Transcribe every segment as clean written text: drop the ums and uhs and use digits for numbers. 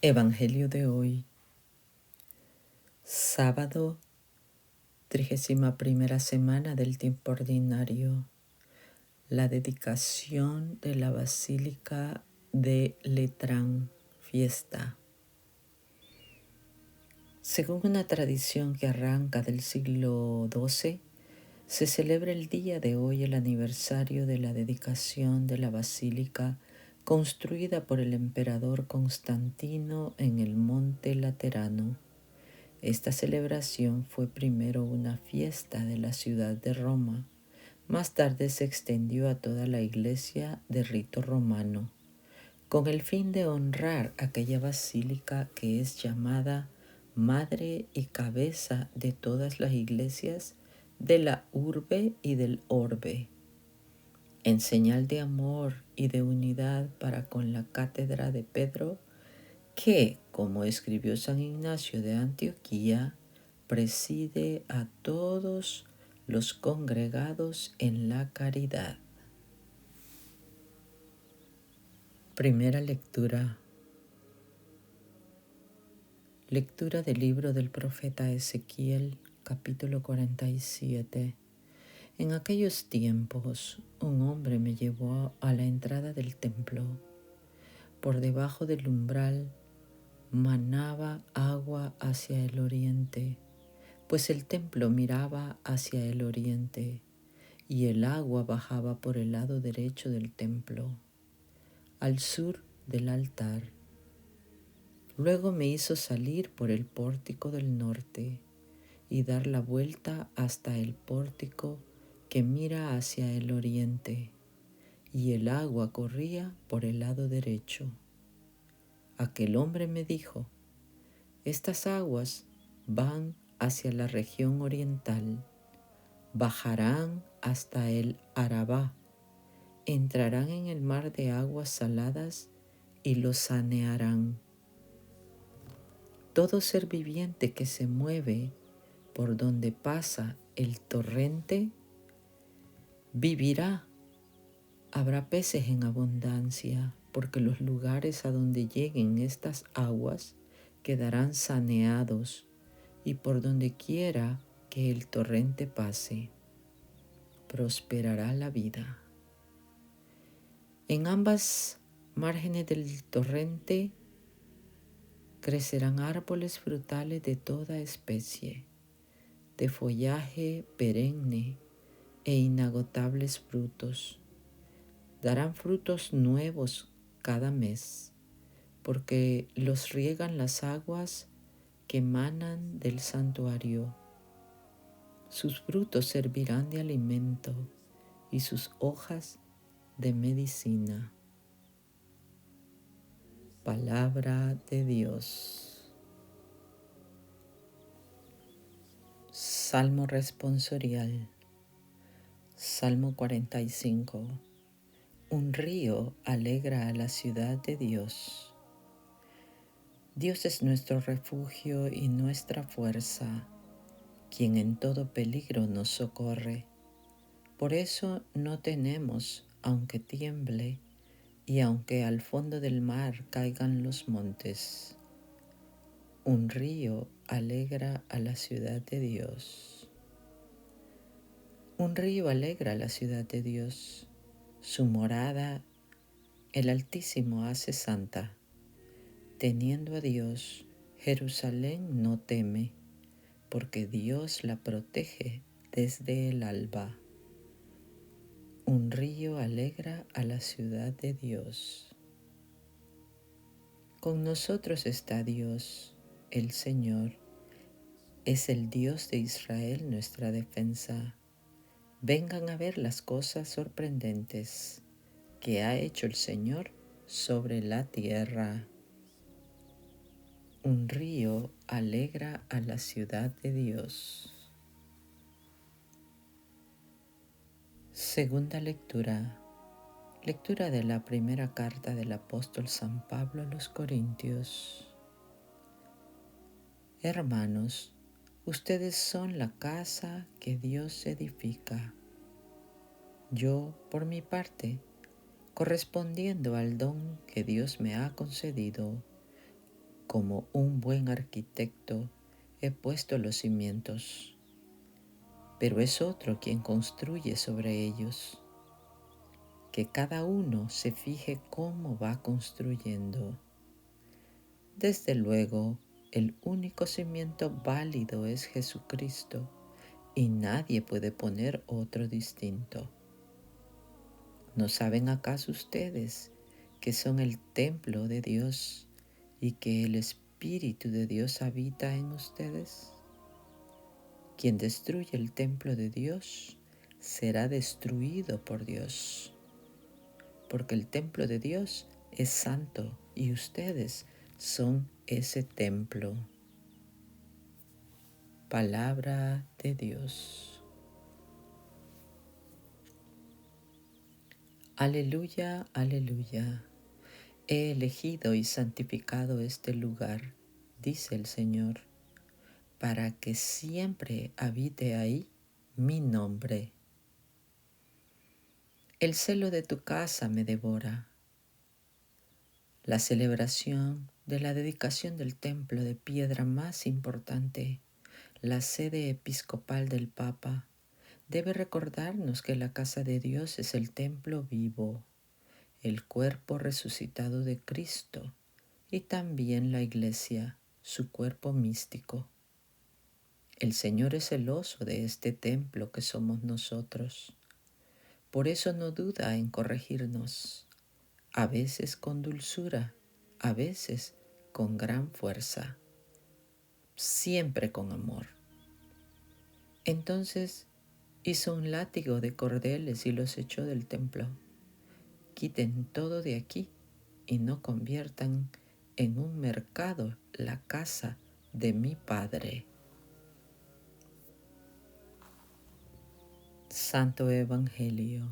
Evangelio de hoy, sábado, 31ª semana del tiempo ordinario, la dedicación de la Basílica de Letrán, fiesta. Según una tradición que arranca del siglo XII, se celebra el día de hoy el aniversario de la dedicación de la basílica construida por el emperador Constantino en el Monte Laterano. Esta celebración fue primero una fiesta de la ciudad de Roma, más tarde se extendió a toda la iglesia de rito romano, con el fin de honrar aquella basílica que es llamada madre y cabeza de todas las iglesias de la urbe y del orbe, en señal de amor y de unidad para con la cátedra de Pedro, que, como escribió San Ignacio de Antioquía, preside a todos los congregados en la caridad. Primera lectura. Lectura del libro del profeta Ezequiel, capítulo 47. En aquellos tiempos, un hombre me llevó a la entrada del templo. Por debajo del umbral manaba agua hacia el oriente, pues el templo miraba hacia el oriente, y el agua bajaba por el lado derecho del templo, al sur del altar. Luego me hizo salir por el pórtico del norte y dar la vuelta hasta el pórtico que mira hacia el oriente, y el agua corría por el lado derecho. Aquel hombre me dijo: estas aguas van hacia la región oriental, bajarán hasta el Arabá, entrarán en el mar de aguas saladas y lo sanearán. Todo ser viviente que se mueve por donde pasa el torrente vivirá. Habrá peces en abundancia, porque los lugares a donde lleguen estas aguas quedarán saneados, y por donde quiera que el torrente pase, prosperará la vida. En ambas márgenes del torrente crecerán árboles frutales de toda especie, de follaje perenne e inagotables frutos. Darán frutos nuevos cada mes, porque los riegan las aguas que emanan del santuario. Sus frutos servirán de alimento y sus hojas de medicina. Palabra de Dios. Salmo responsorial. Salmo 45. Un río alegra a la ciudad de Dios. Dios es nuestro refugio y nuestra fuerza, quien en todo peligro nos socorre. Por eso no tememos, aunque tiemble, y aunque al fondo del mar caigan los montes. Un río alegra a la ciudad de Dios. Un río alegra a la ciudad de Dios. Su morada el Altísimo hace santa. Teniendo a Dios, Jerusalén no teme, porque Dios la protege desde el alba. Un río alegra a la ciudad de Dios. Con nosotros está Dios, el Señor. Es el Dios de Israel nuestra defensa. Vengan a ver las cosas sorprendentes que ha hecho el Señor sobre la tierra. Un río alegra a la ciudad de Dios. Segunda lectura. Lectura de la primera carta del apóstol San Pablo a los Corintios. Hermanos, ustedes son la casa que Dios edifica. Yo, por mi parte, correspondiendo al don que Dios me ha concedido, Como un buen arquitecto, he puesto los cimientos, pero es otro quien construye sobre ellos. Que cada uno se fije cómo va construyendo. Desde luego, el único cimiento válido es Jesucristo, y nadie puede poner otro distinto. ¿No saben acaso ustedes que son el templo de Dios y que el Espíritu de Dios habita en ustedes? Quien destruye el templo de Dios será destruido por Dios, porque el templo de Dios es santo y ustedes son ese templo. Palabra de Dios. Aleluya, aleluya. He elegido y santificado este lugar, dice el Señor, para que siempre habite ahí mi nombre. El celo de tu casa me devora. La celebración de la dedicación del templo de piedra más importante, la sede episcopal del Papa, debe recordarnos que la casa de Dios es el templo vivo, el cuerpo resucitado de Cristo y también la Iglesia, su cuerpo místico. El Señor es celoso de este templo que somos nosotros. Por eso no duda en corregirnos, a veces con dulzura, a veces con gran fuerza, siempre con amor. Entonces hizo un látigo de cordeles y los echó del templo. Quiten todo de aquí y no conviertan en un mercado la casa de mi Padre. Santo Evangelio.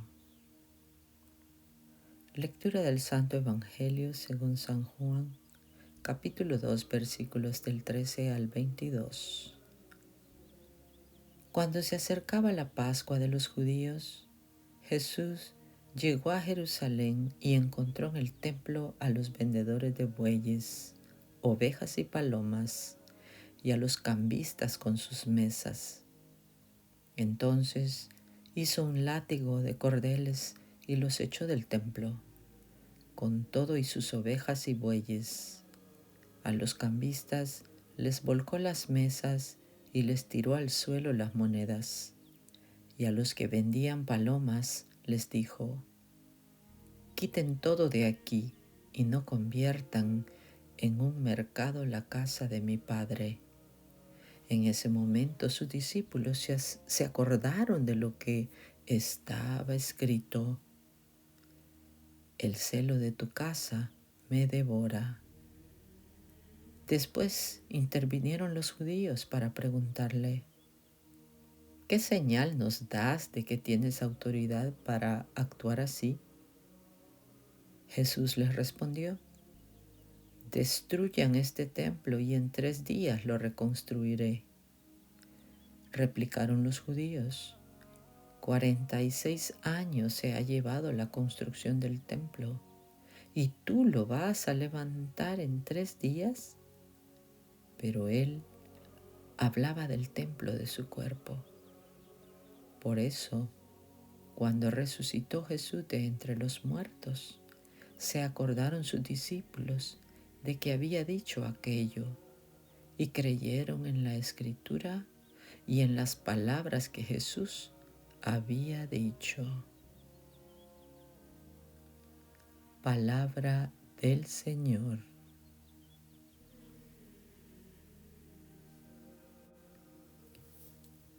Lectura del Santo Evangelio según San Juan, capítulo 2, versículos del 13 al 22. Cuando se acercaba la Pascua de los judíos, Jesús llegó a Jerusalén y encontró en el templo a los vendedores de bueyes, ovejas y palomas, y a los cambistas con sus mesas. Entonces hizo un látigo de cordeles y los echó del templo, con todo y sus ovejas y bueyes. A los cambistas les volcó las mesas y les tiró al suelo las monedas. Y a los que vendían palomas les dijo: quiten todo de aquí y no conviertan en un mercado la casa de mi Padre. En ese momento sus discípulos se acordaron de lo que estaba escrito: el celo de tu casa me devora. Después intervinieron los judíos para preguntarle: ¿qué señal nos das de que tienes autoridad para actuar así? Jesús les respondió: destruyan este templo y en 3 días lo reconstruiré. Replicaron los judíos: 46 años se ha llevado la construcción del templo, ¿y tú lo vas a levantar en 3 días? Pero él hablaba del templo de su cuerpo. Por eso, cuando resucitó Jesús de entre los muertos, se acordaron sus discípulos de que había dicho aquello y creyeron en la Escritura y en las palabras que Jesús había dicho. Palabra del Señor.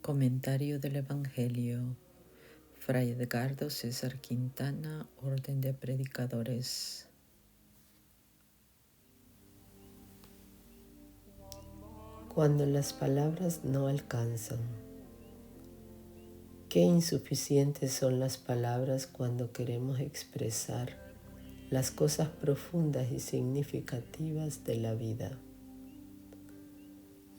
Comentario del Evangelio. Fray Edgardo César Quintana, Orden de Predicadores. Cuando las palabras no alcanzan. Qué insuficientes son las palabras cuando queremos expresar las cosas profundas y significativas de la vida.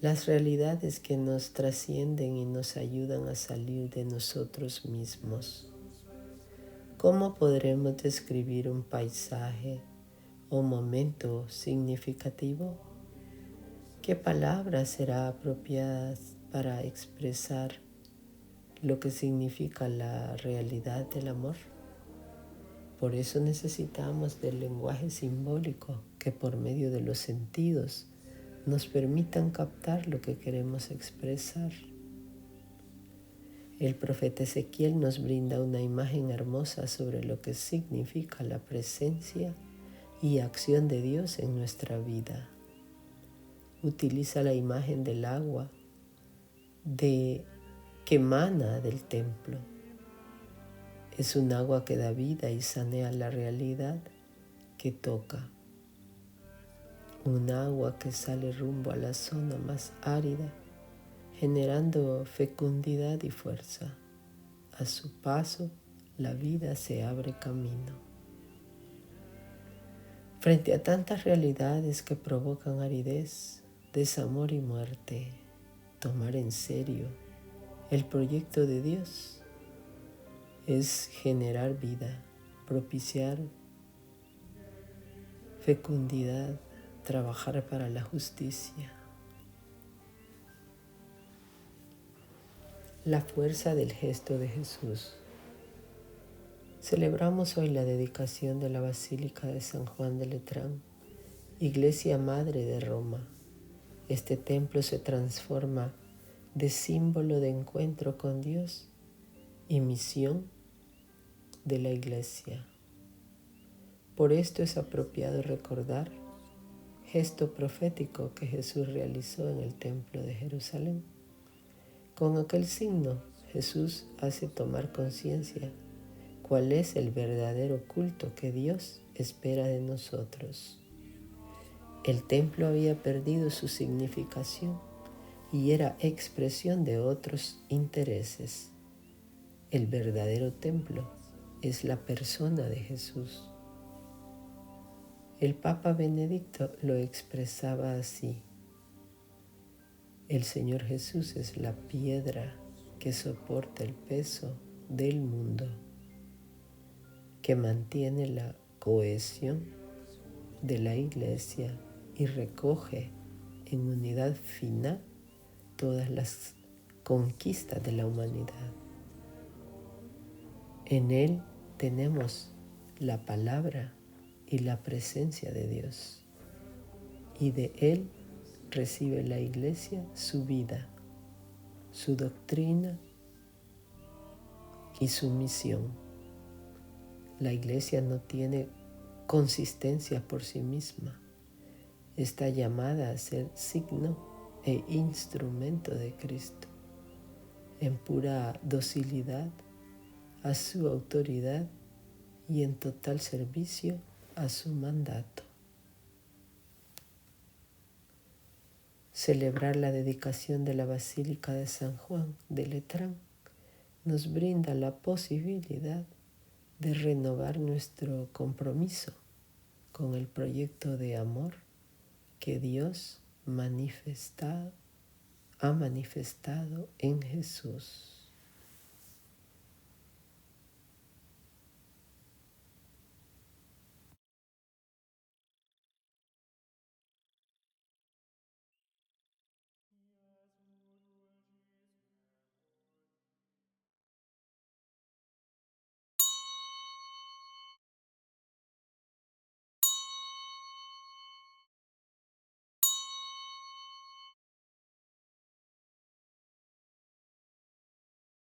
Las realidades que nos trascienden y nos ayudan a salir de nosotros mismos. ¿Cómo podremos describir un paisaje o momento significativo ¿Qué palabra será apropiada para expresar lo que significa la realidad del amor? Por eso necesitamos del lenguaje simbólico que por medio de los sentidos nos permitan captar lo que queremos expresar. El profeta Ezequiel nos brinda una imagen hermosa sobre lo que significa la presencia y acción de Dios en nuestra vida. Utiliza la imagen del agua que emana del templo. Es un agua que da vida y sanea la realidad que toca. Un agua que sale rumbo a la zona más árida, generando fecundidad y fuerza. A su paso, la vida se abre camino. Frente a tantas realidades que provocan aridez, desamor y muerte, tomar en serio el proyecto de Dios es generar vida, propiciar fecundidad, trabajar para la justicia. La fuerza del gesto de Jesús. Celebramos hoy la dedicación de la Basílica de San Juan de Letrán, Iglesia Madre de Roma. Este templo se transforma de símbolo de encuentro con Dios y misión de la Iglesia. Por esto es apropiado recordar gesto profético que Jesús realizó en el templo de Jerusalén. Con aquel signo, Jesús hace tomar conciencia cuál es el verdadero culto que Dios espera de nosotros. El templo había perdido su significación y era expresión de otros intereses. El verdadero templo es la persona de Jesús. El Papa Benedicto lo expresaba así: el Señor Jesús es la piedra que soporta el peso del mundo, que mantiene la cohesión de la Iglesia y recoge en unidad final todas las conquistas de la humanidad. En Él tenemos la palabra y la presencia de Dios, y de Él recibe la Iglesia su vida, su doctrina y su misión. La Iglesia no tiene consistencia por sí misma. Está llamada a ser signo e instrumento de Cristo, en pura docilidad a su autoridad y en total servicio a su mandato. Celebrar la dedicación de la Basílica de San Juan de Letrán nos brinda la posibilidad de renovar nuestro compromiso con el proyecto de amor que Dios ha manifestado en Jesús.